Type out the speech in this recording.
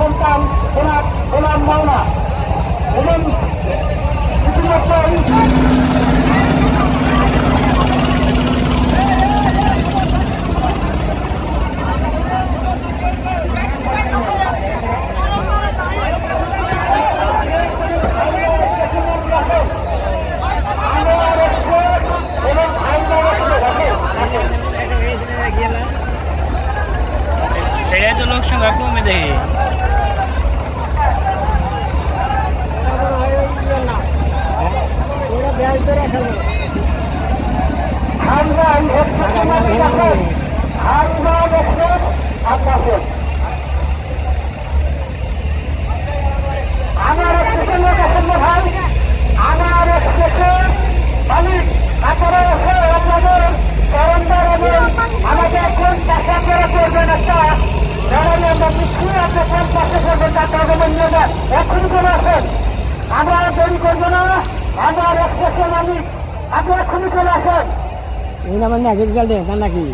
সন্তান ওনার মাওনা এবং এটা তো লোক সংখ্যা কমে দেখি আমরা দেরি করবো না আমরা এক্সপ্রেসের মালিক আপনি এক্ষুনি চলে আসেন এই নাম্বার নাকি রেজাল্ট দেন নাকি